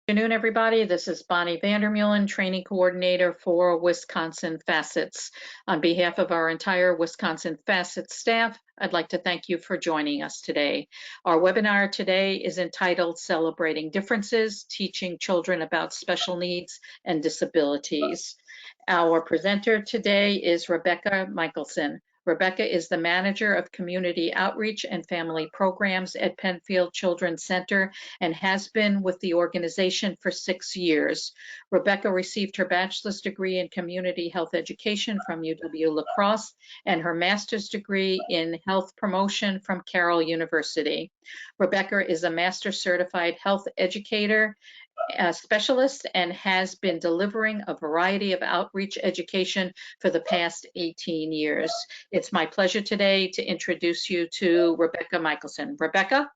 Good afternoon, everybody. This is Bonnie Vandermeulen, Training Coordinator for Wisconsin Facets. On behalf of our entire Wisconsin Facets staff, I'd like to thank you for joining us today. Our webinar today is entitled Celebrating Differences, Teaching Children About Special Needs and Disabilities. Our presenter today is Rebecca Michelson. Rebecca is the Manager of Community Outreach and Family Programs at Penfield Children's Center and has been with the organization for 6 years. Rebecca received her bachelor's degree in community health education from UW-La Crosse and her master's degree in health promotion from Carroll University. Rebecca is a master certified health educator, specialist, and has been delivering a variety of outreach education for the past 18 years. It's my pleasure today to introduce you to Rebecca Michelson. Rebecca?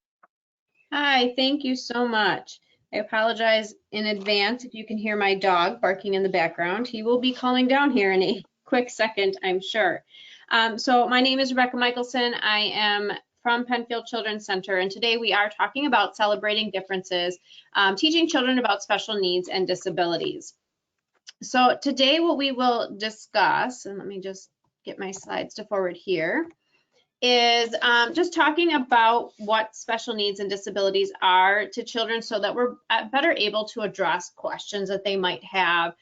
Hi, thank you so much. I apologize in advance if you can hear my dog barking in the background. He will be calming down here in a quick second, I'm sure. So my name is Rebecca Michelson. I am from Penfield Children's Center, and today we are talking about celebrating differences, teaching children about special needs and disabilities. So today what we will discuss, and let me just get my slides to forward here, is just talking about what special needs and disabilities are to children so that we're better able to address questions that they might have,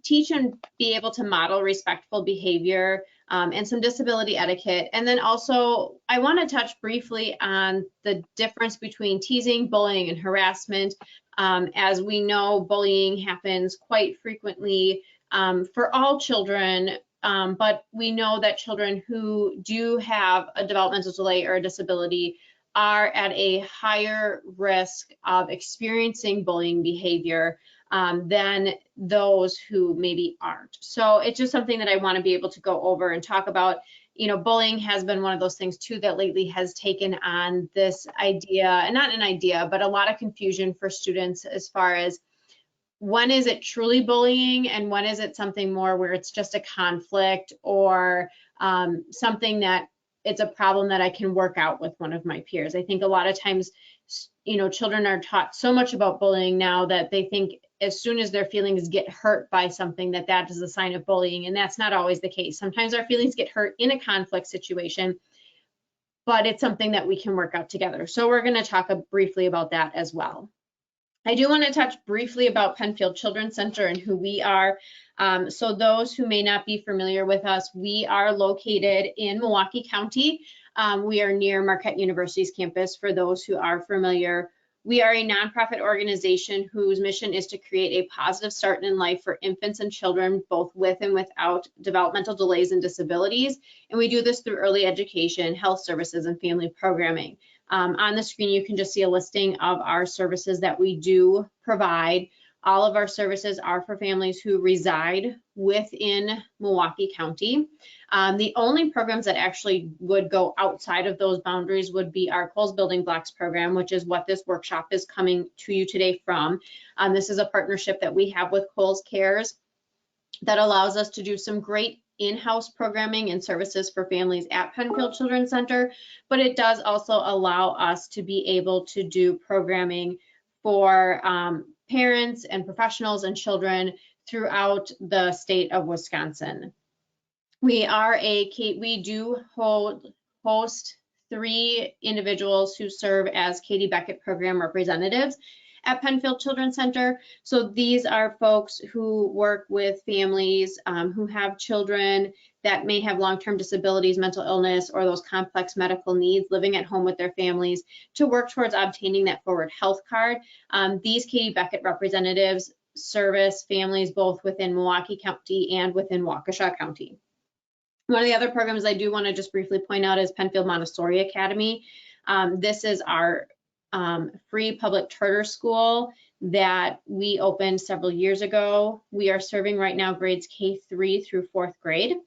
teach and be able to model respectful behavior and some disability etiquette. And then also, I want to touch briefly on the difference between teasing, bullying, and harassment. As we know, bullying happens quite frequently for all children, but we know that children who do have a developmental delay or a disability are at a higher risk of experiencing bullying behavior than those who maybe aren't. So it's just something that I want to be able to go over and talk about. You know, bullying has been one of those things too that lately has taken on this idea, and not an idea, but a lot of confusion for students as far as when is it truly bullying and when is it something more where it's just a conflict or something that it's a problem that I can work out with one of my peers. I think a lot of times, you know, children are taught so much about bullying now that they think as soon as their feelings get hurt by something that is a sign of bullying, and that's not always the case. Sometimes our feelings get hurt in a conflict situation, but it's something that we can work out together. So we're going to talk briefly about that as well. I do want to touch briefly about Penfield Children's Center and who we are. So those who may not be familiar with us, we are located in Milwaukee County. We are near Marquette University's campus for those who are familiar. We are a nonprofit organization whose mission is to create a positive start in life for infants and children, both with and without developmental delays and disabilities. And we do this through early education, health services, and family programming. On the screen, you can just see a listing of our services that we do provide. All of our services are for families who reside within Milwaukee County. The only programs that actually would go outside of those boundaries would be our Coles Building Blocks program, which is what this workshop is coming to you today from. This is a partnership that we have with Coles Cares that allows us to do some great in-house programming and services for families at Penfield Children's Center, but it does also allow us to be able to do programming for parents and professionals and children throughout the state of Wisconsin. We do host 3 individuals who serve as Katie Beckett program representatives at Penfield Children's Center. So these are folks who work with families who have children that may have long-term disabilities, mental illness, or those complex medical needs living at home with their families to work towards obtaining that forward health card. These Katie Beckett representatives service families both within Milwaukee County and within Waukesha County. One of the other programs I do want to just briefly point out is Penfield Montessori Academy. This is our free public charter school that we opened several years ago. We are serving right now grades K3 through 4th grade.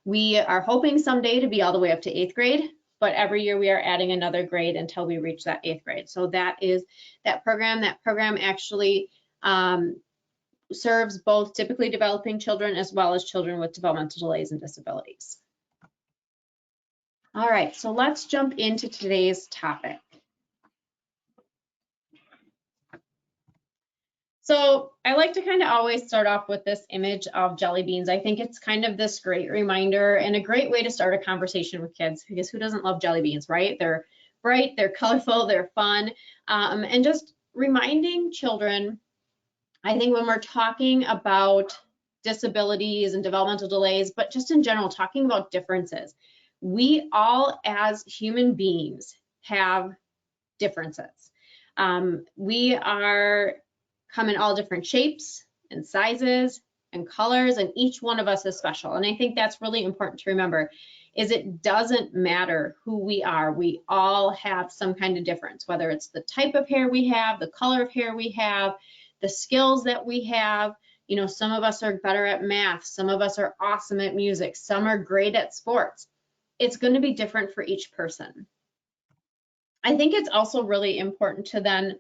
We are hoping someday to be all the way up to 8th grade, but every year we are adding another grade until we reach that 8th grade. So that is that program. That program actually serves both typically developing children as well as children with developmental delays and disabilities. All right, so let's jump into today's topic. So I like to kind of always start off with this image of jelly beans. I think it's kind of this great reminder and a great way to start a conversation with kids, because who doesn't love jelly beans, right? They're bright, they're colorful, they're fun, and just reminding children, I think when we're talking about disabilities and developmental delays, but just in general, talking about differences, we all as human beings have differences. We are come in all different shapes and sizes and colors, and each one of us is special. And I think that's really important to remember, is it doesn't matter who we are. We all have some kind of difference, whether it's the type of hair we have, the color of hair we have, the skills that we have. You know, some of us are better at math, some of us are awesome at music, some are great at sports. It's going to be different for each person. I think it's also really important to then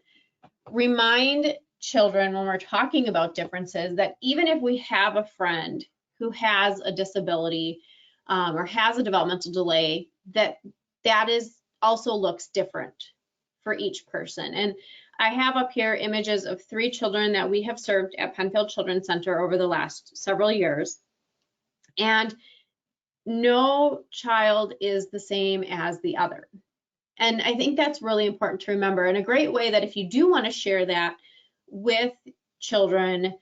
remind children when we're talking about differences that even if we have a friend who has a disability or has a developmental delay, that is also looks different for each person. And I have up here images of 3 children that we have served at Penfield Children's Center over the last several years. And no child is the same as the other. And I think that's really important to remember. And a great way that if you do want to share that with children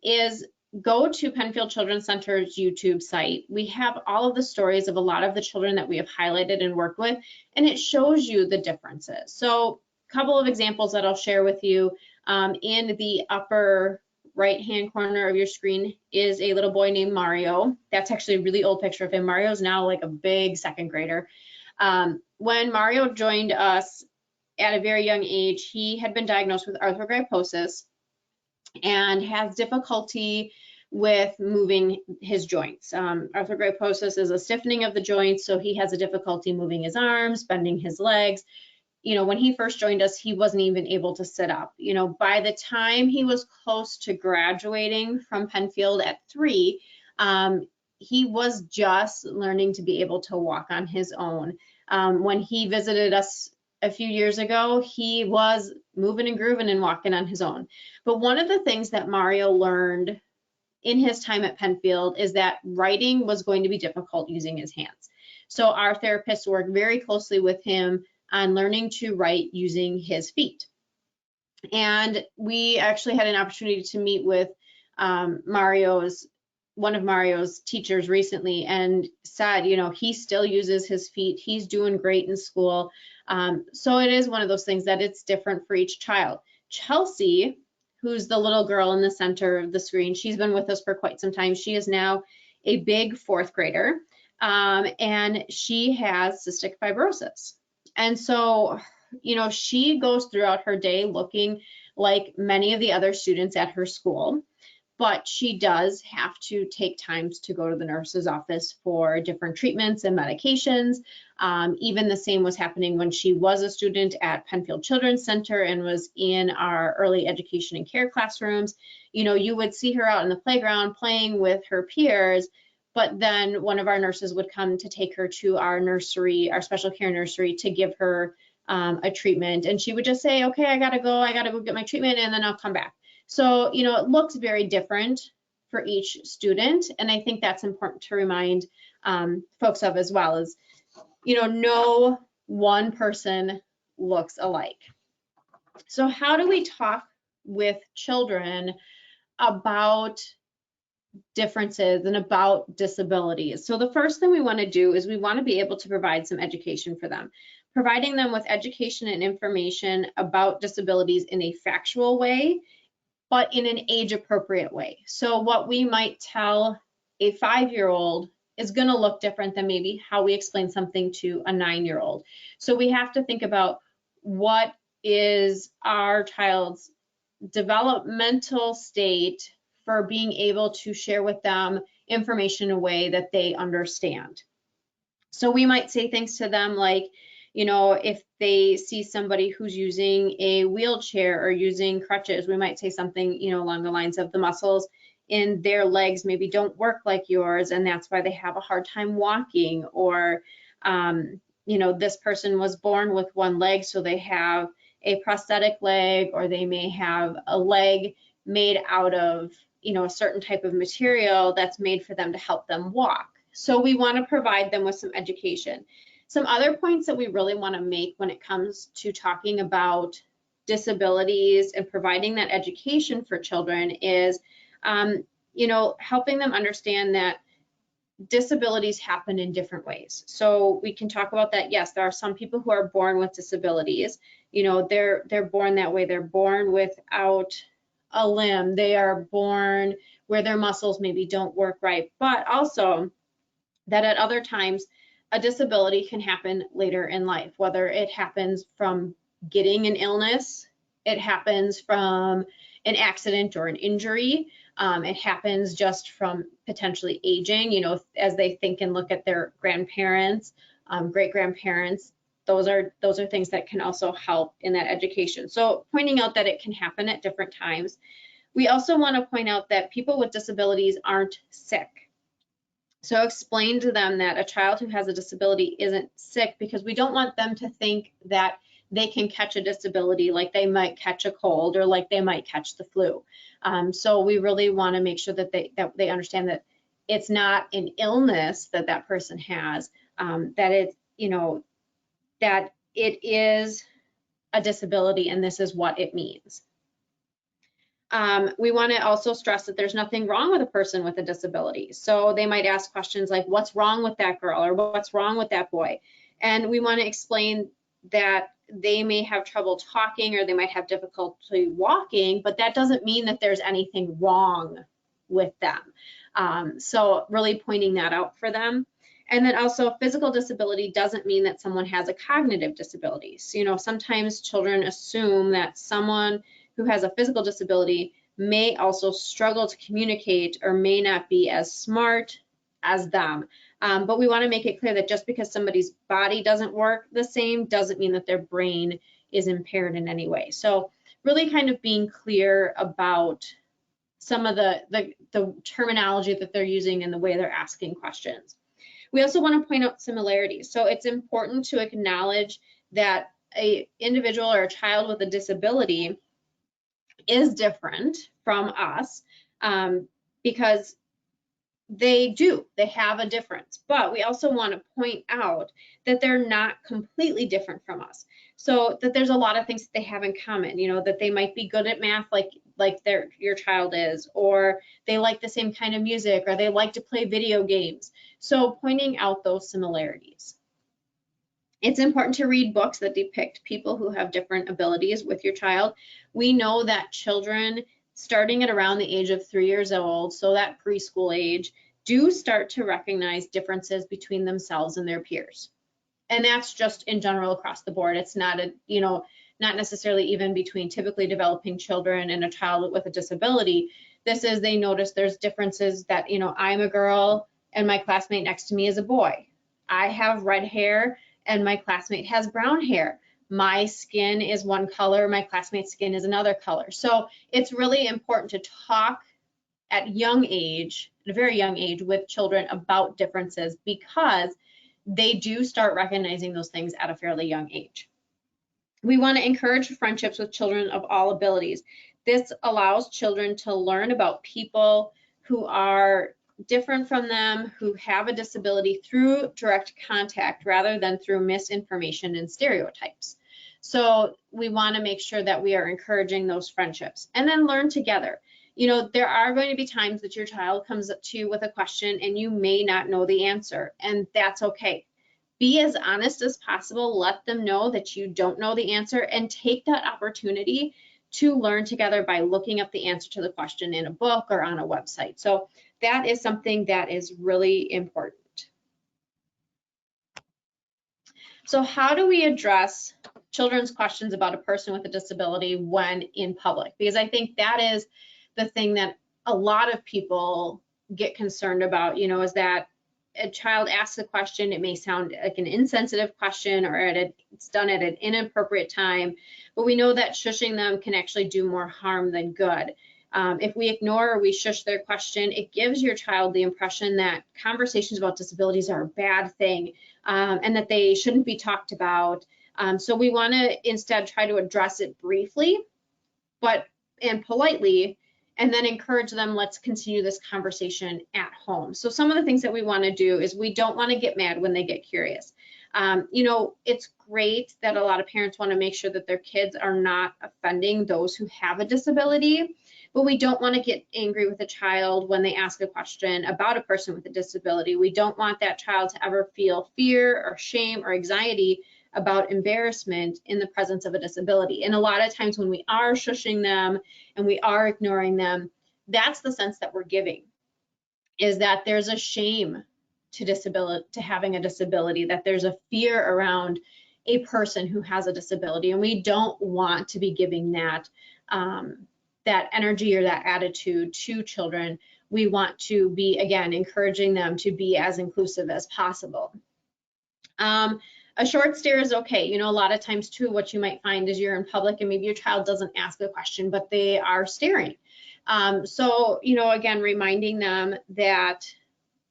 is go to Penfield Children's Center's YouTube site. We have all of the stories of a lot of the children that we have highlighted and worked with, and it shows you the differences. So a couple of examples that I'll share with you. In the upper right-hand corner of your screen is a little boy named Mario. That's actually a really old picture of him. Mario's now like a big 2nd grader. When Mario joined us at a very young age, he had been diagnosed with arthrogryposis and has difficulty with moving his joints. Arthrogryposis is a stiffening of the joints, so he has a difficulty moving his arms, bending his legs. You know, when he first joined us, he wasn't even able to sit up. You know, by the time he was close to graduating from Penfield at 3, he was just learning to be able to walk on his own. When he visited us a few years ago, he was moving and grooving and walking on his own. But one of the things that Mario learned in his time at Penfield is that writing was going to be difficult using his hands. So our therapists worked very closely with him on learning to write using his feet. And we actually had an opportunity to meet with one of Mario's teachers recently, and said, you know, he still uses his feet. He's doing great in school. So it is one of those things that it's different for each child. Chelsea, who's the little girl in the center of the screen, she's been with us for quite some time. She is now a big 4th grader, and she has cystic fibrosis. And so, you know, she goes throughout her day looking like many of the other students at her school, but she does have to take times to go to the nurse's office for different treatments and medications. Even the same was happening when she was a student at Penfield Children's Center and was in our early education and care classrooms. You know, you would see her out in the playground playing with her peers, but then one of our nurses would come to take her to our nursery, our special care nursery, to give her a treatment. And she would just say, okay, I gotta go get my treatment, and then I'll come back. So, you know, it looks very different for each student. And I think that's important to remind folks of as well, is, you know, no one person looks alike. So how do we talk with children about differences and about disabilities? So the first thing we want to do is we want to be able to provide some education for them, providing them with education and information about disabilities in a factual way, but in an age-appropriate way. So what we might tell a 5-year-old is going to look different than maybe how we explain something to a 9-year-old. So we have to think about what is our child's developmental state for being able to share with them information in a way that they understand. So we might say things to them like, you know, if they see somebody who's using a wheelchair or using crutches, we might say something, you know, along the lines of the muscles in their legs maybe don't work like yours, and that's why they have a hard time walking. Or, you know, this person was born with one leg, so they have a prosthetic leg, or they may have a leg made out of, a certain type of material that's made for them to help them walk. So we want to provide them with some education. Some other points that we really want to make when it comes to talking about disabilities and providing that education for children is, helping them understand that disabilities happen in different ways. So we can talk about that. Yes, there are some people who are born with disabilities. They're born that way. They're born without a limb. They are born where their muscles maybe don't work right. But also that at other times, a disability can happen later in life, whether it happens from getting an illness, it happens from an accident or an injury, it happens just from potentially aging, as they think and look at their grandparents, great-grandparents. Those are things that can also help in that education. So pointing out that it can happen at different times. We also want to point out that people with disabilities aren't sick. So explain to them that a child who has a disability isn't sick, because we don't want them to think that they can catch a disability like they might catch a cold or like they might catch the flu. So we really want to make sure that they understand that it's not an illness that person has, that it is a disability and this is what it means. We want to also stress that there's nothing wrong with a person with a disability. So they might ask questions like, what's wrong with that girl, or what's wrong with that boy? And we want to explain that they may have trouble talking or they might have difficulty walking, but that doesn't mean that there's anything wrong with them. So really pointing that out for them. And then also, physical disability doesn't mean that someone has a cognitive disability. So, sometimes children assume that someone who has a physical disability may also struggle to communicate or may not be as smart as them. But we want to make it clear that just because somebody's body doesn't work the same doesn't mean that their brain is impaired in any way. So really kind of being clear about some of the terminology that they're using and the way they're asking questions. We also want to point out similarities. So it's important to acknowledge that an individual or a child with a disability is different from us, because they have a difference, but we also want to point out that they're not completely different from us. So that there's a lot of things that they have in common, that they might be good at math like your child is, or they like the same kind of music, or they like to play video games. So pointing out those similarities. It's important to read books that depict people who have different abilities with your child. We know that children starting at around the age of 3 years old, so that preschool age, do start to recognize differences between themselves and their peers. And that's just in general across the board. It's not not necessarily even between typically developing children and a child with a disability. This is, they notice there's differences that, I'm a girl and my classmate next to me is a boy. I have red hair and my classmate has brown hair. My skin is one color, my classmate's skin is another color. So it's really important to talk at a very young age with children about differences, because they do start recognizing those things at a fairly young age. We want to encourage friendships with children of all abilities. This allows children to learn about people who are different from them, who have a disability, through direct contact rather than through misinformation and stereotypes. So we want to make sure that we are encouraging those friendships, and then learn together. There are going to be times that your child comes up to you with a question and you may not know the answer, and that's okay. Be as honest as possible. Let them know that you don't know the answer, and take that opportunity to learn together by looking up the answer to the question in a book or on a website. So that is something that is really important. So how do we address children's questions about a person with a disability when in public? Because I think that is the thing that a lot of people get concerned about, is that a child asks a question, it may sound like an insensitive question, or it's done at an inappropriate time, but we know that shushing them can actually do more harm than good. If we ignore or we shush their question, it gives your child the impression that conversations about disabilities are a bad thing, and that they shouldn't be talked about, So we want to instead try to address it briefly, and politely, and then encourage them, let's continue this conversation at home. So some of the things that we want to do is we don't want to get mad when they get curious. It's great that a lot of parents want to make sure that their kids are not offending those who have a disability, but we don't want to get angry with a child when they ask a question about a person with a disability. We don't want that child to ever feel fear or shame or anxiety about embarrassment in the presence of a disability. And a lot of times when we are shushing them and we are ignoring them, that's the sense that we're giving, is that there's a shame to having a disability, that there's a fear around a person who has a disability, and we don't want to be giving that that energy or that attitude to children. We want to be, again, encouraging them to be as inclusive as possible. A short stare is okay. A lot of times too, what you might find is you're in public and maybe your child doesn't ask a question, but they are staring. So, again, reminding them that,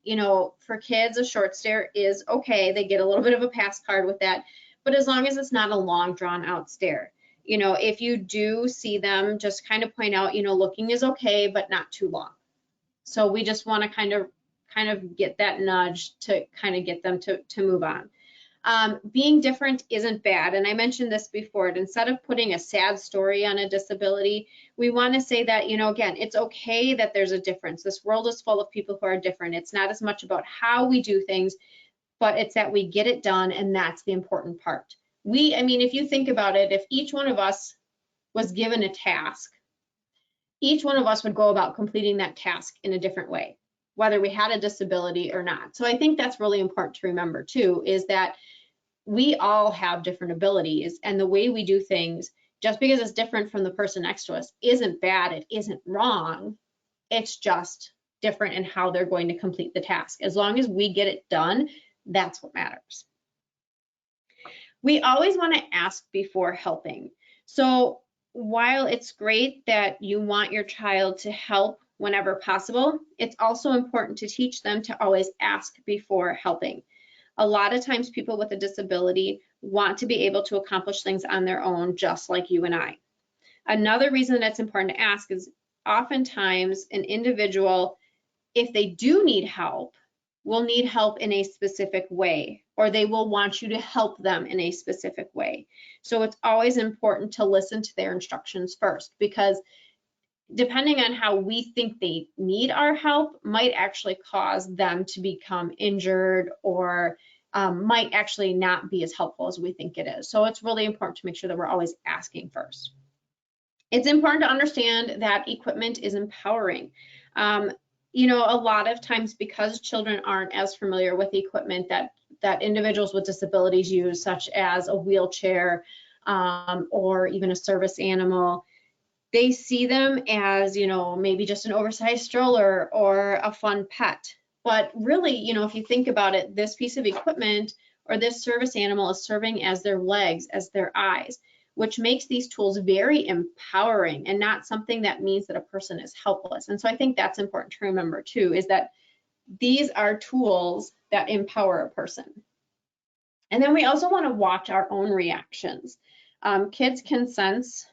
for kids, a short stare is okay. They get a little bit of a pass card with that, but as long as it's not a long, drawn out stare. If you do see them, just kind of point out, looking is okay, but not too long. So we just want to kind of get that nudge to kind of get them to move on. Being different isn't bad. And I mentioned this before, instead of putting a sad story on a disability, we want to say that, again, it's okay that there's a difference. This world is full of people who are different. It's not as much about how we do things, but it's that we get it done, and that's the important part. If you think about it, if each one of us was given a task, each one of us would go about completing that task in a different way, whether we had a disability or not. So I think that's really important to remember too, is that we all have different abilities, and the way we do things, just because it's different from the person next to us, isn't bad, it isn't wrong. It's just different in how they're going to complete the task. As long as we get it done, that's what matters. We always want to ask before helping. So while it's great that you want your child to help whenever possible, it's also important to teach them to always ask before helping. A lot of times people with a disability want to be able to accomplish things on their own, just like you and I. Another reason that's important to ask is oftentimes an individual, if they do need help, will need help in a specific way, or they will want you to help them in a specific way. So it's always important to listen to their instructions first, because depending on how we think they need our help might actually cause them to become injured, or might actually not be as helpful as we think it is. So it's really important to make sure that we're always asking first. It's important to understand that equipment is empowering. A lot of times, because children aren't as familiar with equipment that individuals with disabilities use, such as a wheelchair or even a service animal, they see them as, maybe just an oversized stroller or a fun pet. But really, if you think about it, this piece of equipment or this service animal is serving as their legs, as their eyes, which makes these tools very empowering and not something that means that a person is helpless. And so I think that's important to remember too, is that these are tools that empower a person. And then we also want to watch our own reactions. Kids can sense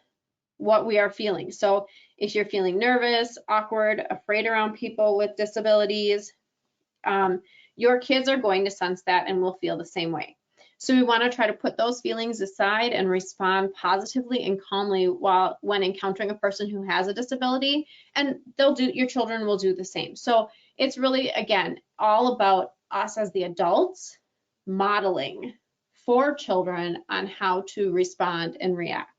what we are feeling. So if you're feeling nervous, awkward, afraid around people with disabilities, your kids are going to sense that and will feel the same way. So we want to try to put those feelings aside and respond positively and calmly when encountering a person who has a disability, and your children will do the same. So it's really, again, all about us as the adults modeling for children on how to respond and react.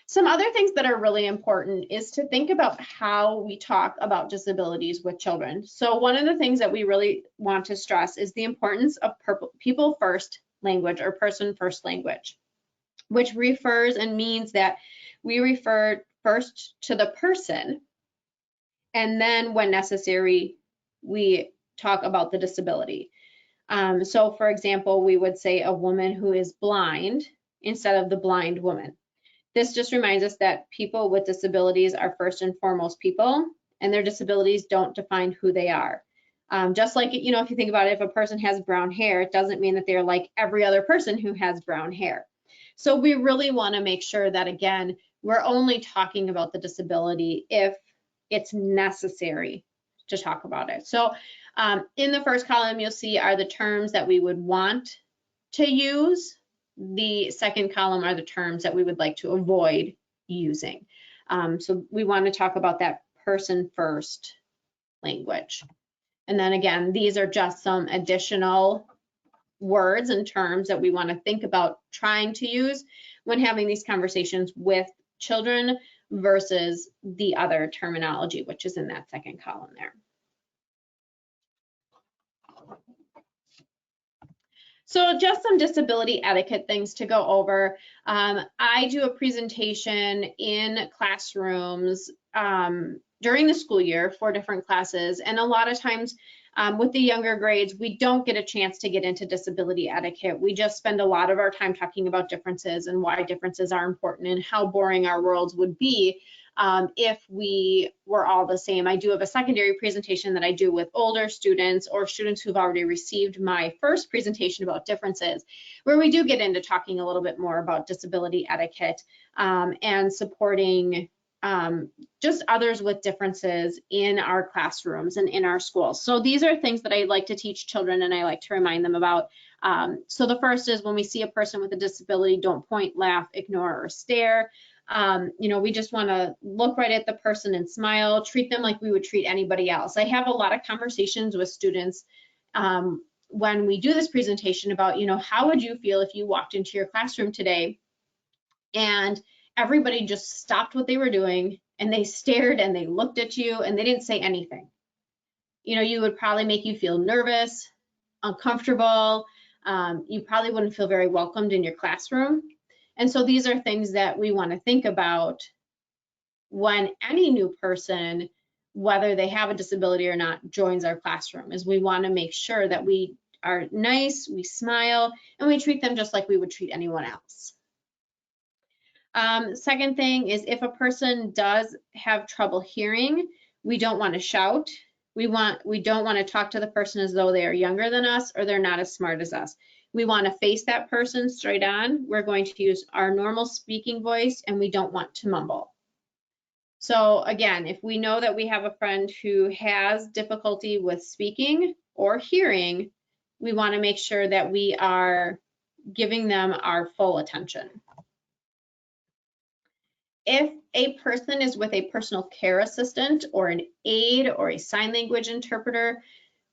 Some other things that are really important is to think about how we talk about disabilities with children. So one of the things that we really want to stress is the importance of people first language, or person first language, which refers and means that we refer first to the person, and then when necessary, we talk about the disability. So for example, we would say a woman who is blind instead of the blind woman. This just reminds us that people with disabilities are first and foremost people, and their disabilities don't define who they are. Just like, you know, if you think about it, if a person has brown hair, it doesn't mean that they're like every other person who has brown hair. So we really want to make sure that, again, we're only talking about the disability if it's necessary to talk about it. So in the first column, you'll see are the terms that we would want to use. The second column are the terms that we would like to avoid using. So we want to talk about that person first language. And then again, these are just some additional words and terms that we want to think about trying to use when having these conversations with children versus the other terminology, which is in that second column there. So just some disability etiquette things to go over. I do a presentation in classrooms during the school year for different classes, and a lot of times with the younger grades, we don't get a chance to get into disability etiquette. We just spend a lot of our time talking about differences and why differences are important and how boring our worlds would be if we were all the same. I do have a secondary presentation that I do with older students or students who've already received my first presentation about differences, where we do get into talking a little bit more about disability etiquette and supporting just others with differences in our classrooms and in our schools. So these are things that I like to teach children and I like to remind them about. So the first is when we see a person with a disability, don't point, laugh, ignore, or stare. You know, we just want to look right at the person and smile, treat them like we would treat anybody else. I have a lot of conversations with students when we do this presentation about, you know, how would you feel if you walked into your classroom today and everybody just stopped what they were doing and they stared and they looked at you and they didn't say anything? You know, you would probably make you feel nervous, uncomfortable. You probably wouldn't feel very welcomed in your classroom. And so these are things that we want to think about when any new person, whether they have a disability or not, joins our classroom, is we want to make sure that we are nice, we smile, and we treat them just like we would treat anyone else. Second thing is if a person does have trouble hearing, we don't want to shout. We don't want to talk to the person as though they are younger than us or they're not as smart as us. We want to face that person straight on. We're going to use our normal speaking voice and we don't want to mumble. So again, if we know that we have a friend who has difficulty with speaking or hearing, we want to make sure that we are giving them our full attention. If a person is with a personal care assistant or an aide or a sign language interpreter,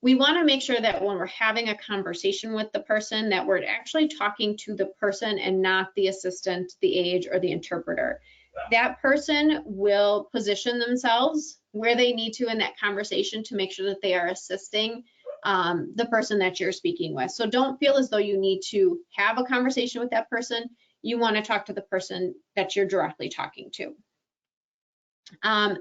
we want to make sure that when we're having a conversation with the person that we're actually talking to the person and not the assistant, the aide, or the interpreter. That person will position themselves where they need to in that conversation to make sure that they are assisting the person that you're speaking with. So don't feel as though you need to have a conversation with that person. You want to talk to the person that you're directly talking to.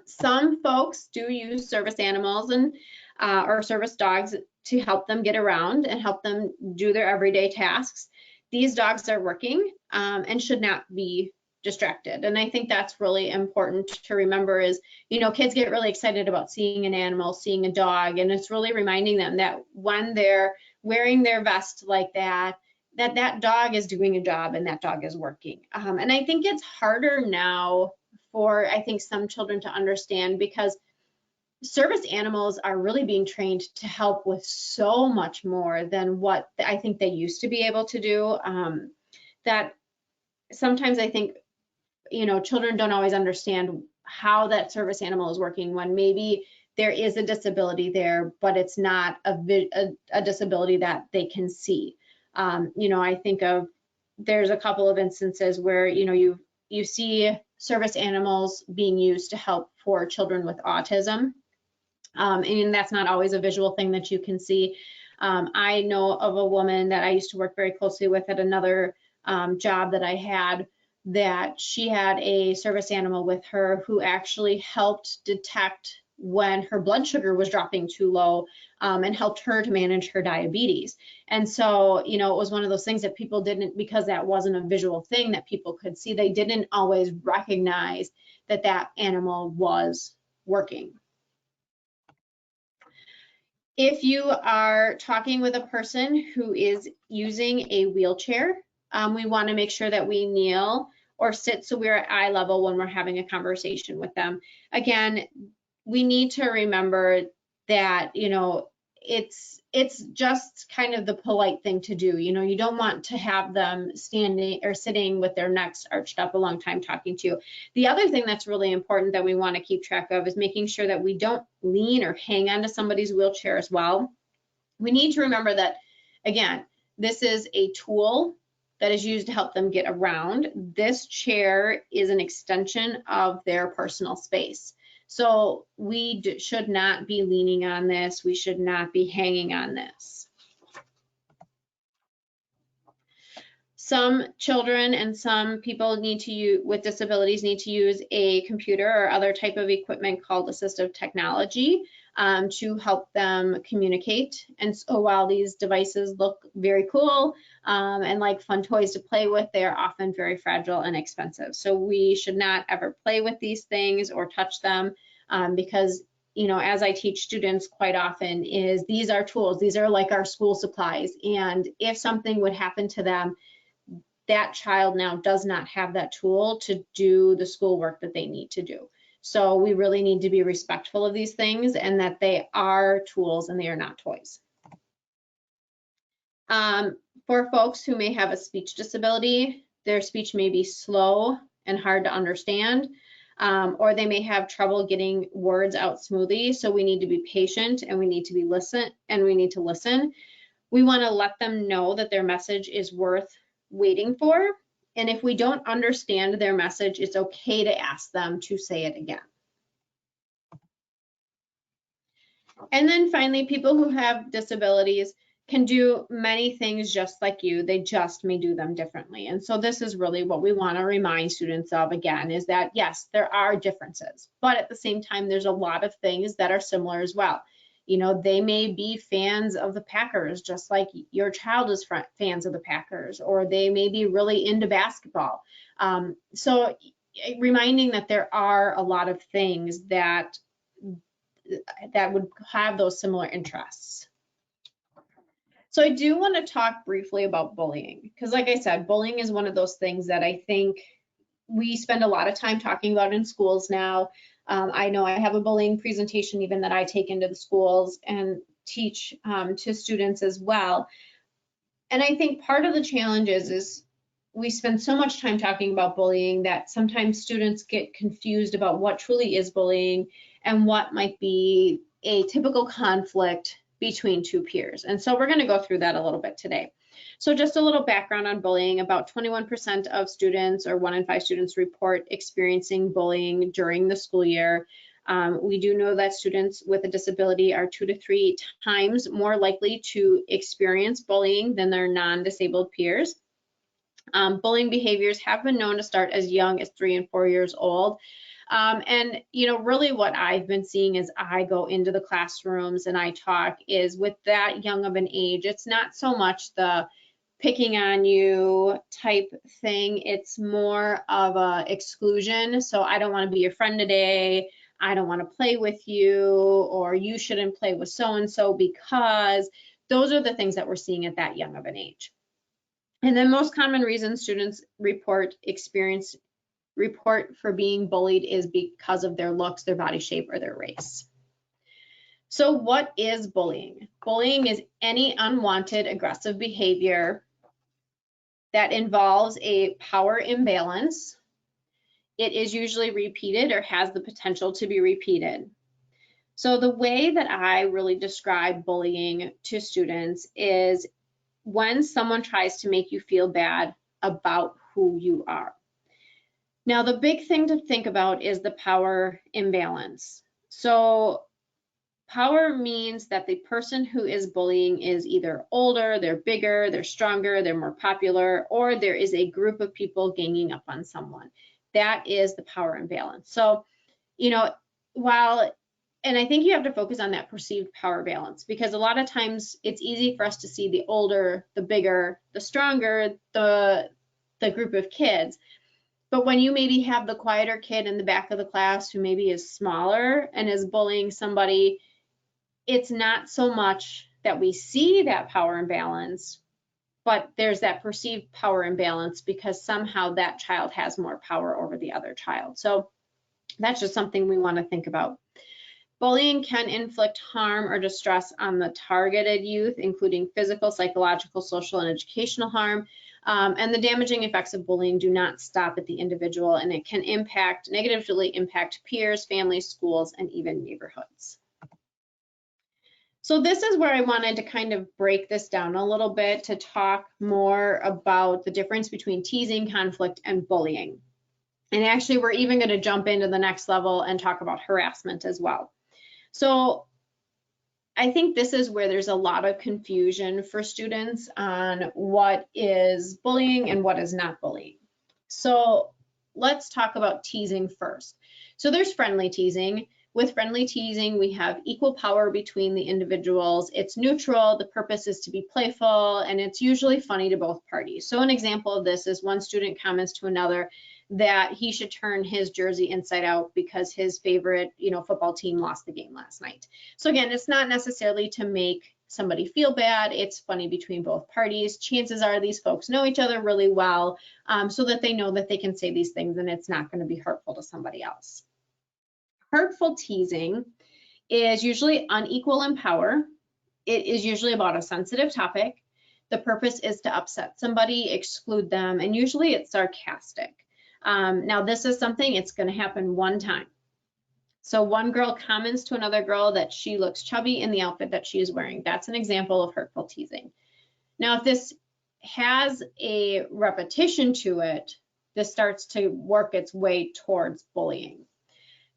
Some folks do use service animals and or service dogs to help them get around and help them do their everyday tasks. These dogs are working and should not be distracted. And I think that's really important to remember is, you know, kids get really excited about seeing an animal, seeing a dog, and it's really reminding them that when they're wearing their vest like that, that dog is doing a job and that dog is working. And I think it's harder now for, I think, some children to understand because service animals are really being trained to help with so much more than what I think they used to be able to do. That sometimes I think, you know, children don't always understand how that service animal is working when maybe there is a disability there, but it's not a disability that they can see. You know, I think of, there's a couple of instances where, you know, you see service animals being used to help for children with autism. And that's not always a visual thing that you can see. I know of a woman that I used to work very closely with at another job that I had, that she had a service animal with her who actually helped detect when her blood sugar was dropping too low and helped her to manage her diabetes. And so, you know, it was one of those things that people didn't, because that wasn't a visual thing that people could see, they didn't always recognize that that animal was working. If you are talking with a person who is using a wheelchair, we want to make sure that we kneel or sit so we're at eye level when we're having a conversation with them. Again, we need to remember that, it's just kind of the polite thing to do. You don't want to have them standing or sitting with their necks arched up a long time talking to you. The other thing that's really important that we want to keep track of is making sure that we don't lean or hang onto somebody's wheelchair as well. We need to remember that, again, this is a tool that is used to help them get around. This chair is an extension of their personal space. So we should not be leaning on this. We should not be hanging on this. Some children and some people with disabilities need to use a computer or other type of equipment called assistive technology to help them communicate. And so while these devices look very cool and like fun toys to play with, they are often very fragile and expensive. So we should not ever play with these things or touch them because, as I teach students quite often, these are tools. These are like our school supplies. And if something would happen to them, that child now does not have that tool to do the schoolwork that they need to do. So we really need to be respectful of these things and that they are tools and they are not toys. For folks who may have a speech disability, their speech may be slow and hard to understand, or they may have trouble getting words out smoothly. So we need to be patient and we need to listen. We want to let them know that their message is worth waiting for. And if we don't understand their message, it's okay to ask them to say it again. And then finally, people who have disabilities can do many things just like you. They just may do them differently. And so this is really what we want to remind students of again, is that yes, there are differences, but at the same time, there's a lot of things that are similar as well. They may be fans of the Packers, just like your child is fans of the Packers, or they may be really into basketball. So reminding that there are a lot of things that would have those similar interests. So I do want to talk briefly about bullying, because like I said, bullying is one of those things that I think we spend a lot of time talking about in schools now. I know I have a bullying presentation even that I take into the schools and teach to students as well. And I think part of the challenge is we spend so much time talking about bullying that sometimes students get confused about what truly is bullying and what might be a typical conflict between two peers. And so we're going to go through that a little bit today. So just a little background on bullying. About 21% of students, or 1 in 5 students, report experiencing bullying during the school year. We do know that students with a disability are 2 to 3 times more likely to experience bullying than their non-disabled peers. Bullying behaviors have been known to start as young as 3 and 4 years old. And really what I've been seeing as I go into the classrooms and I talk is with that young of an age, it's not so much the picking on you type thing. It's more of a exclusion. So I don't want to be your friend today. I don't want to play with you, or you shouldn't play with so-and-so, because those are the things that we're seeing at that young of an age. And then most common reasons students report for being bullied is because of their looks, their body shape, or their race. So what is bullying? Bullying is any unwanted aggressive behavior that involves a power imbalance. It is usually repeated or has the potential to be repeated. So the way that I really describe bullying to students is when someone tries to make you feel bad about who you are. Now, the big thing to think about is the power imbalance. So power means that the person who is bullying is either older, they're bigger, they're stronger, they're more popular, or there is a group of people ganging up on someone. That is the power imbalance. So, and I think you have to focus on that perceived power balance, because a lot of times it's easy for us to see the older, the bigger, the stronger, the group of kids. But when you maybe have the quieter kid in the back of the class who maybe is smaller and is bullying somebody, it's not so much that we see that power imbalance, but there's that perceived power imbalance because somehow that child has more power over the other child. So that's just something we want to think about. Bullying can inflict harm or distress on the targeted youth, including physical, psychological, social, and educational harm. And the damaging effects of bullying do not stop at the individual, and it can negatively impact peers, families, schools, and even neighborhoods. So this is where I wanted to kind of break this down a little bit to talk more about the difference between teasing, conflict, and bullying. And actually, we're even going to jump into the next level and talk about harassment as well. So I think this is where there's a lot of confusion for students on what is bullying and what is not bullying. So let's talk about teasing first. So there's friendly teasing. With friendly teasing, we have equal power between the individuals. It's neutral, the purpose is to be playful, and it's usually funny to both parties. So an example of this is one student comments to another that he should turn his jersey inside out because his favorite, football team lost the game last night. So again, it's not necessarily to make somebody feel bad. It's funny between both parties. Chances are these folks know each other really well, so that they know that they can say these things and it's not going to be hurtful to somebody else. Hurtful teasing is usually unequal in power. It is usually about a sensitive topic. The purpose is to upset somebody, exclude them, and usually it's sarcastic. Now this is something, it's going to happen one time. So one girl comments to another girl that she looks chubby in the outfit that she is wearing. That's an example of hurtful teasing. Now if this has a repetition to it, this starts to work its way towards bullying.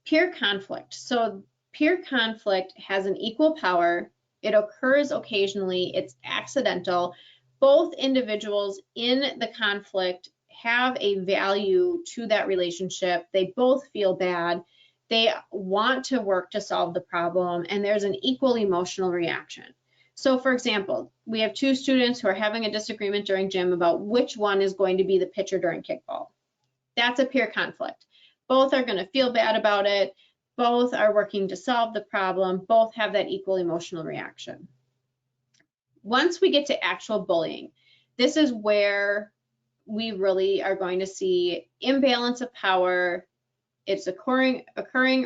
Peer conflict. So peer conflict has an equal power. It occurs occasionally. It's accidental. Both individuals in the conflict have a value to that relationship. They both feel bad. They want to work to solve the problem, and there's an equal emotional reaction. So for example, we have two students who are having a disagreement during gym about which one is going to be the pitcher during kickball. That's a peer conflict. Both are going to feel bad about it. Both are working to solve the problem. Both have that equal emotional reaction. Once we get to actual bullying, this is where we really are going to see imbalance of power. It's occurring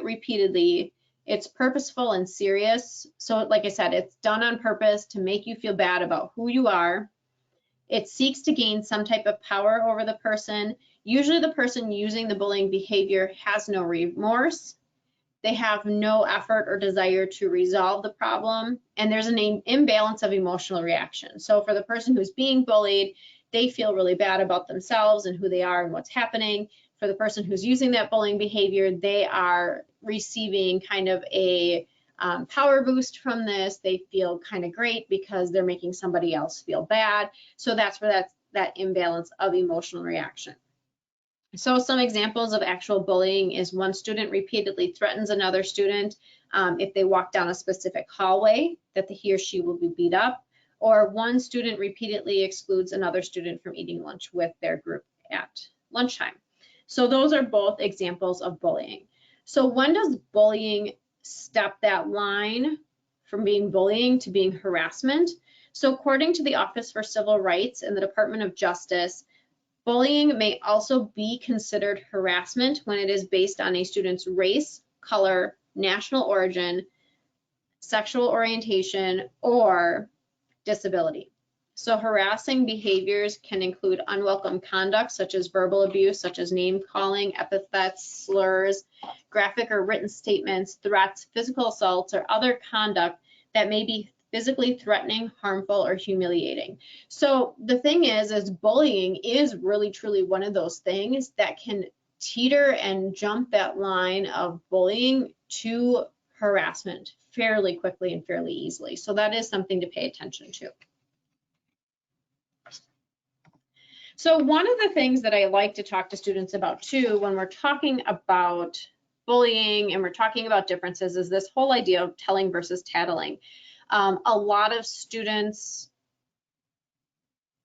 repeatedly. It's purposeful and serious. So like I said, it's done on purpose to make you feel bad about who you are. It seeks to gain some type of power over the person. Usually the person using the bullying behavior has no remorse. They have no effort or desire to resolve the problem, and there's an imbalance of emotional reaction. So for the person who's being bullied, they feel really bad about themselves and who they are and what's happening. For the person who's using that bullying behavior, they are receiving kind of a power boost from this. They feel kind of great because they're making somebody else feel bad. So that's where that imbalance of emotional reaction. So some examples of actual bullying is one student repeatedly threatens another student if they walk down a specific hallway that he or she will be beat up, or one student repeatedly excludes another student from eating lunch with their group at lunchtime. So those are both examples of bullying. So when does bullying step that line from being bullying to being harassment? So according to the Office for Civil Rights and the Department of Justice, bullying may also be considered harassment when it is based on a student's race, color, national origin, sexual orientation, or disability. So harassing behaviors can include unwelcome conduct, such as verbal abuse, such as name calling, epithets, slurs, graphic or written statements, threats, physical assaults, or other conduct that may be physically threatening, harmful, or humiliating. So the thing is bullying is really truly one of those things that can teeter and jump that line of bullying to harassment fairly quickly and fairly easily. So that is something to pay attention to. So one of the things that I like to talk to students about too when we're talking about bullying and we're talking about differences is this whole idea of telling versus tattling. A lot of students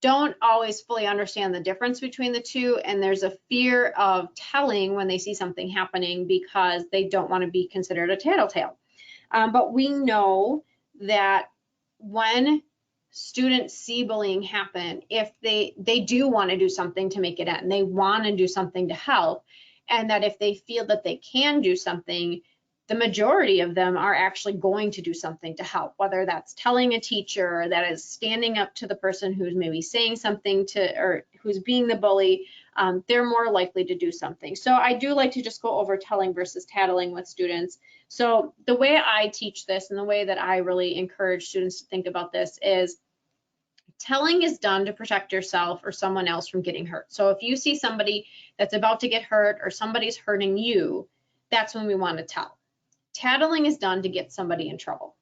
don't always fully understand the difference between the two, and there's a fear of telling when they see something happening because they don't want to be considered a tattletale. But we know that when students see bullying happen, if they do want to do something to make it end, they want to do something to help, and that if they feel that they can do something, the majority of them are actually going to do something to help, whether that's telling a teacher, or that is standing up to the person who's maybe saying something to, or who's being the bully. They're more likely to do something. So I do like to just go over telling versus tattling with students. So the way I teach this and the way that I really encourage students to think about this is telling is done to protect yourself or someone else from getting hurt. So if you see somebody that's about to get hurt or somebody's hurting you, that's when we want to tell. Tattling is done to get somebody in trouble.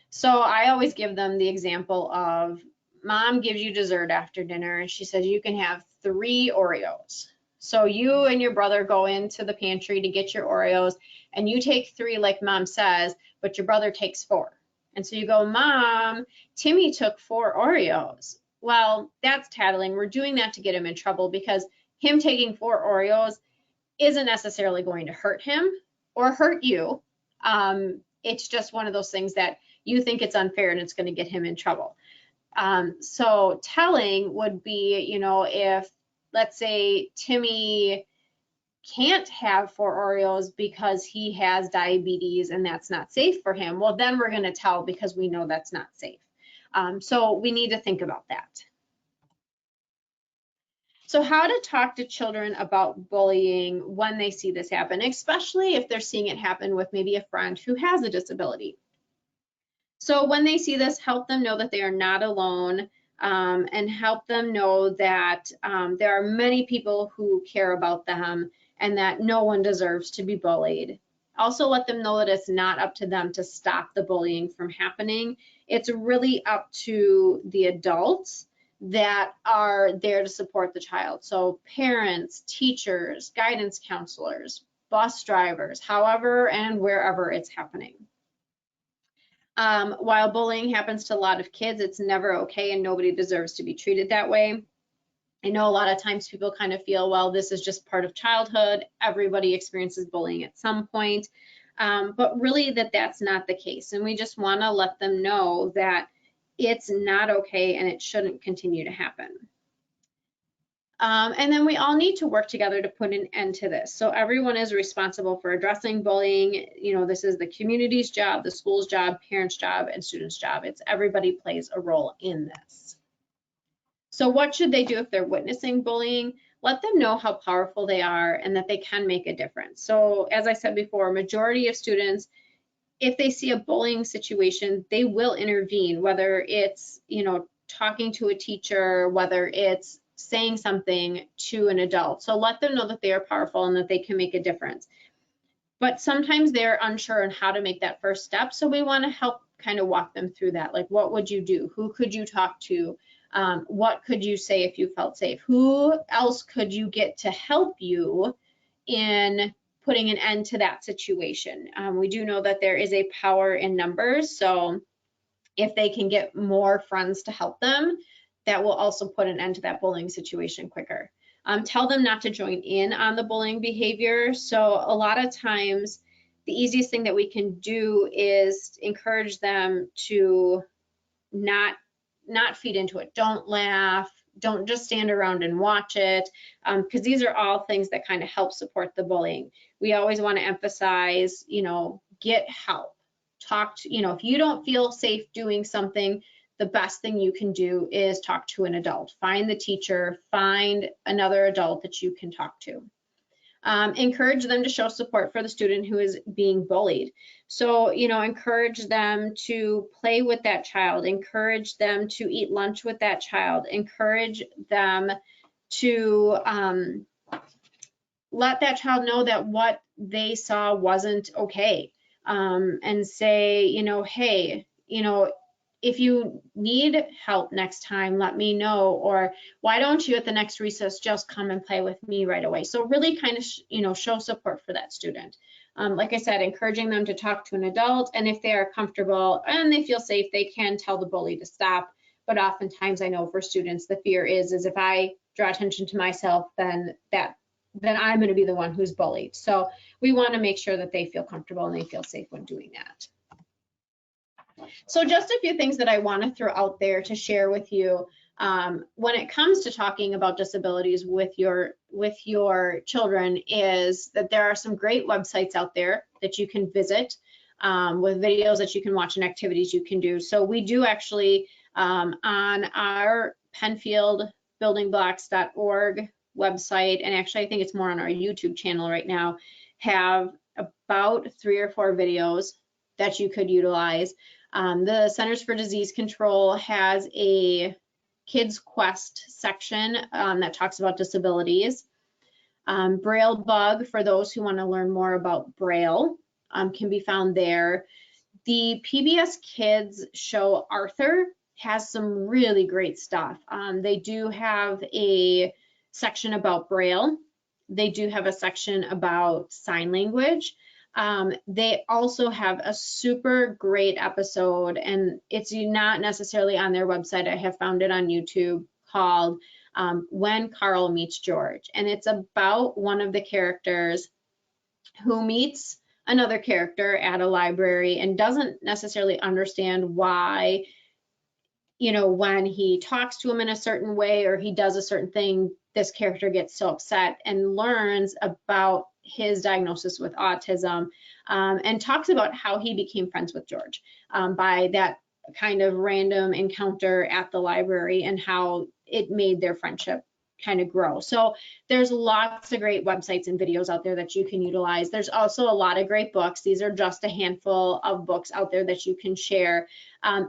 So I always give them the example of mom gives you dessert after dinner and she says you can have 3 Oreos. So you and your brother go into the pantry to get your Oreos and you take 3 like mom says, but your brother takes 4. And so you go, Mom, Timmy took 4 Oreos. Well, that's tattling. We're doing that to get him in trouble because him taking 4 Oreos isn't necessarily going to hurt him or hurt you. It's just one of those things that you think it's unfair and it's going to get him in trouble. So telling would be, you know, if let's say Timmy can't have 4 Oreos because he has diabetes and that's not safe for him, well, then we're going to tell because we know that's not safe. So we need to think about that. So how to talk to children about bullying when they see this happen, especially if they're seeing it happen with maybe a friend who has a disability. So when they see this, help them know that they are not alone, and help them know that there are many people who care about them and that no one deserves to be bullied. Also let them know that it's not up to them to stop the bullying from happening. It's really up to the adults that are there to support the child. So parents, teachers, guidance counselors, bus drivers, however and wherever it's happening. While bullying happens to a lot of kids, it's never okay and nobody deserves to be treated that way. I know a lot of times people kind of feel, well, this is just part of childhood. Everybody experiences bullying at some point, but really that's not the case. And we just want to let them know that it's not okay and it shouldn't continue to happen. And then we all need to work together to put an end to this. So everyone is responsible for addressing bullying. You know, this is the community's job, the school's job, parents' job, and students' job. It's everybody plays a role in this. So what should they do if they're witnessing bullying? Let them know how powerful they are and that they can make a difference. So as I said before, majority of students, if they see a bullying situation, they will intervene, whether it's, you know, talking to a teacher, whether it's saying something to an adult. So let them know that they are powerful and that they can make a difference. But sometimes they're unsure on how to make that first step. So we want to help kind of walk them through that. Like, what would you do? Who could you talk to? What could you say if you felt safe? Who else could you get to help you in putting an end to that situation? We do know that there is a power in numbers. So if they can get more friends to help them, that will also put an end to that bullying situation quicker. Tell them not to join in on the bullying behavior. So a lot of times, the easiest thing that we can do is encourage them to not feed into it. Don't laugh. Don't just stand around and watch it, because these are all things that kind of help support the bullying. We always want to emphasize, you know, get help. Talk to, you know, if you don't feel safe doing something, the best thing you can do is talk to an adult. Find the teacher, find another adult that you can talk to. Encourage them to show support for the student who is being bullied. So, you know, encourage them to play with that child, encourage them to eat lunch with that child, encourage them to let that child know that what they saw wasn't okay. And say, you know, hey, you know, if you need help next time, let me know, or why don't you at the next recess just come and play with me right away? So really kind of, you know, show support for that student. Like I said, encouraging them to talk to an adult, and if they are comfortable and they feel safe, they can tell the bully to stop. But oftentimes I know for students, the fear is if I draw attention to myself, then I'm going to be the one who's bullied. So we want to make sure that they feel comfortable and they feel safe when doing that. So just a few things that I want to throw out there to share with you when it comes to talking about disabilities with your children is that there are some great websites out there that you can visit with videos that you can watch and activities you can do. So we do actually on our PennfieldBuildingBlocks.org website, and actually I think it's more on our YouTube channel right now, have about 3 or 4 videos that you could utilize. The Centers for Disease Control has a Kids Quest section that talks about disabilities. Braille Bug, for those who want to learn more about Braille, can be found there. The PBS Kids show Arthur has some really great stuff. They do have a section about Braille. They do have a section about sign language. They also have a super great episode, and it's not necessarily on their website. I have found it on YouTube, called When Carl Meets George. And it's about one of the characters who meets another character at a library and doesn't necessarily understand why, you know, when he talks to him in a certain way or he does a certain thing, this character gets so upset, and learns about his diagnosis with autism, and talks about how he became friends with George by that kind of random encounter at the library, and how it made their friendship kind of grow. So there's lots of great websites and videos out there that you can utilize. There's also a lot of great books. These are just a handful of books out there that you can share.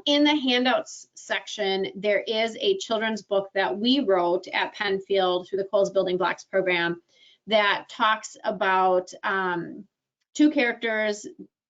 In the handouts section, there is a children's book that we wrote at Penfield through the Coles Building Blocks program that talks about 2 characters,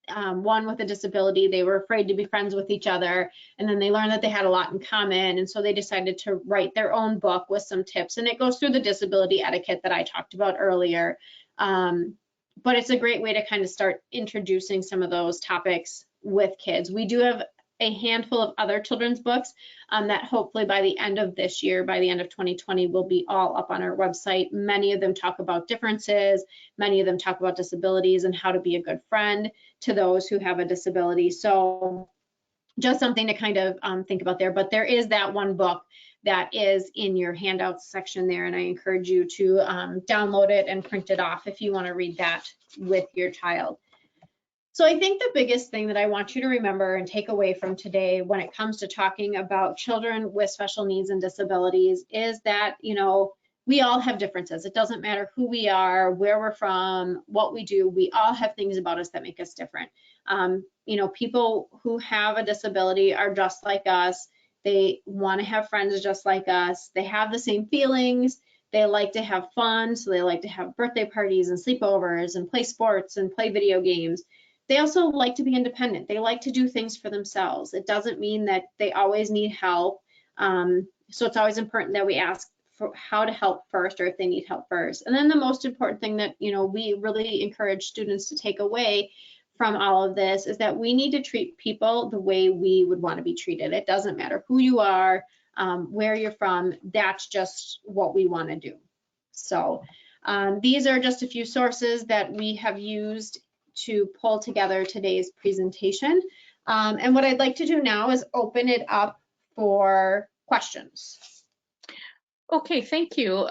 one with a disability. They were afraid to be friends with each other, and then they learned that they had a lot in common, and so they decided to write their own book with some tips, and it goes through the disability etiquette that I talked about earlier. But it's a great way to kind of start introducing some of those topics with kids. We do have a handful of other children's books that hopefully by the end of this year, by the end of 2020, will be all up on our website. Many of them talk about differences. Many of them talk about disabilities and how to be a good friend to those who have a disability. So just something to kind of think about there. But there is that one book that is in your handouts section there, and I encourage you to download it and print it off if you want to read that with your child. So I think the biggest thing that I want you to remember and take away from today when it comes to talking about children with special needs and disabilities is that, you know, we all have differences. It doesn't matter who we are, where we're from, what we do. We all have things about us that make us different. You know, people who have a disability are just like us. They want to have friends just like us. They have the same feelings. They like to have fun. So they like to have birthday parties and sleepovers and play sports and play video games. They also like to be independent. They like to do things for themselves. It doesn't mean that they always need help. So it's always important that we ask for how to help first, or if they need help first. And then the most important thing that, you know, we really encourage students to take away from all of this is that we need to treat people the way we would want to be treated. It doesn't matter who you are, where you're from. That's just what we want to do. So these are just a few sources that we have used to pull together today's presentation. And what I'd like to do now is open it up for questions. Okay, thank you.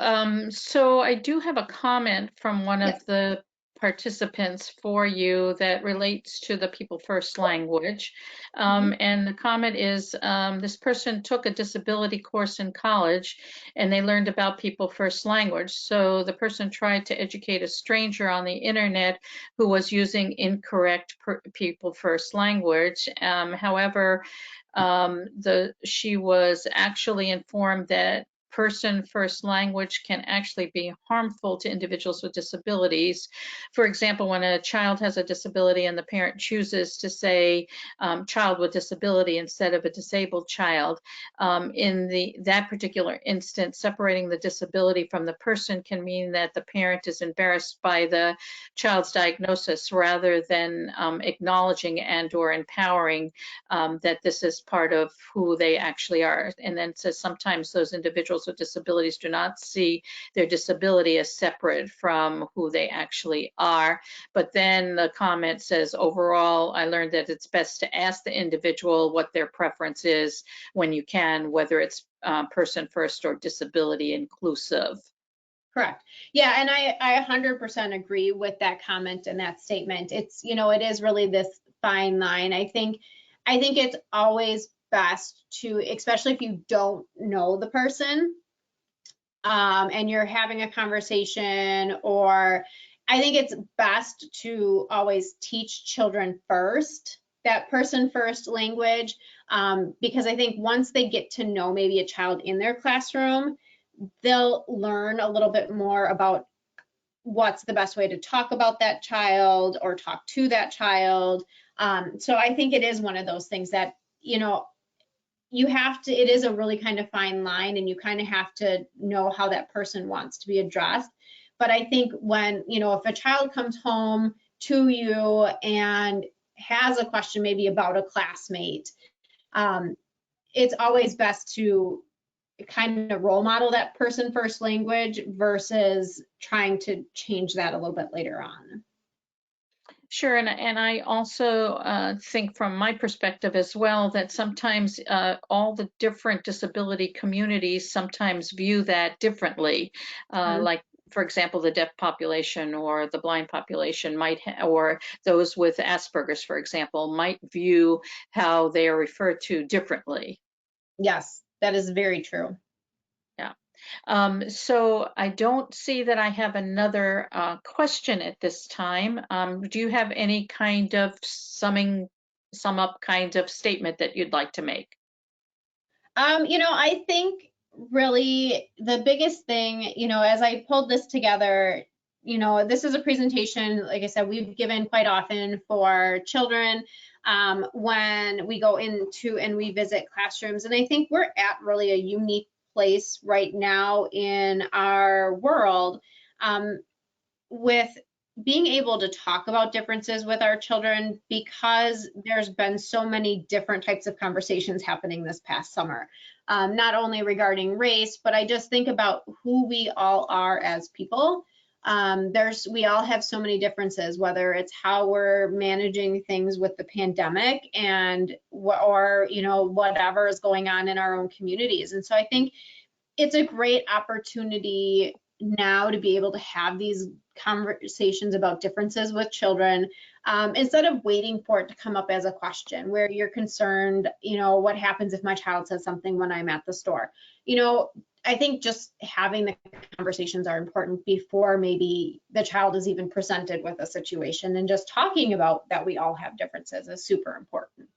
So I do have a comment from one of the participants for you that relates to the People First language. And the comment is, this person took a disability course in college and they learned about People First language. So the person tried to educate a stranger on the internet who was using incorrect People First language. However, she was actually informed that person first language can actually be harmful to individuals with disabilities. For example, when a child has a disability and the parent chooses to say child with disability instead of a disabled child, in that particular instance, separating the disability from the person can mean that the parent is embarrassed by the child's diagnosis rather than acknowledging and or empowering that this is part of who they actually are. And then so sometimes those individuals individuals with disabilities do not see their disability as separate from who they actually are. But then the comment says, overall, I learned that it's best to ask the individual what their preference is when you can, whether it's person first or disability inclusive. Correct. Yeah, and I 100% agree with that comment and that statement. It's, it is really this fine line. I think it's always best to, especially if you don't know the person, and you're having a conversation, or I think it's best to always teach children first, that person first language, because I think once they get to know maybe a child in their classroom, they'll learn a little bit more about what's the best way to talk about that child or talk to that child. So I think it is one of those things that, you have to, it is a really kind of fine line, and you kind of have to know how that person wants to be addressed. But I think when, if a child comes home to you and has a question maybe about a classmate, it's always best to kind of role model that person first language versus trying to change that a little bit later on. Sure, and I also think from my perspective as well that sometimes all the different disability communities sometimes view that differently. Mhm. Like, for example, the deaf population or the blind population or those with Asperger's, for example, might view how they are referred to differently. Yes, that is very true. Yeah. So I don't see that I have another question at this time. Do you have any kind of sum up kind of statement that you'd like to make? I think really the biggest thing, as I pulled this together, this is a presentation, like I said, we've given quite often for children, when we go into and we visit classrooms. And I think we're at really a unique place right now in our world, with being able to talk about differences with our children, because there's been so many different types of conversations happening this past summer, not only regarding race, but I just think about who we all are as people. We all have so many differences, whether it's how we're managing things with the pandemic and or whatever is going on in our own communities. And so I think it's a great opportunity now to be able to have these conversations about differences with children, instead of waiting for it to come up as a question where you're concerned, what happens if my child says something when I'm at the store. I think just having the conversations are important before maybe the child is even presented with a situation, and just talking about that we all have differences is super important.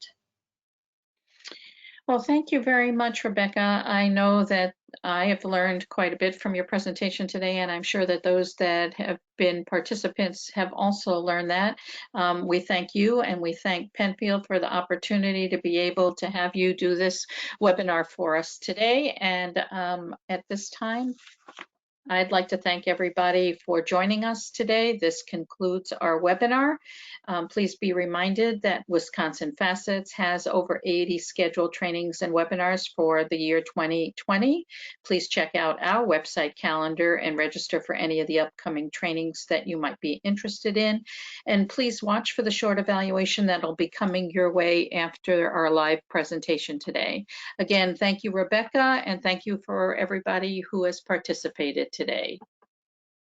Well, thank you very much, Rebecca. I know that I have learned quite a bit from your presentation today, and I'm sure that those that have been participants have also learned that. We thank you, and we thank Penfield for the opportunity to be able to have you do this webinar for us today. And at this time, I'd like to thank everybody for joining us today. This concludes our webinar. Please be reminded that Wisconsin Facets has over 80 scheduled trainings and webinars for the year 2020. Please check out our website calendar and register for any of the upcoming trainings that you might be interested in. And please watch for the short evaluation that'll be coming your way after our live presentation today. Again, thank you, Rebecca, and thank you for everybody who has participated today.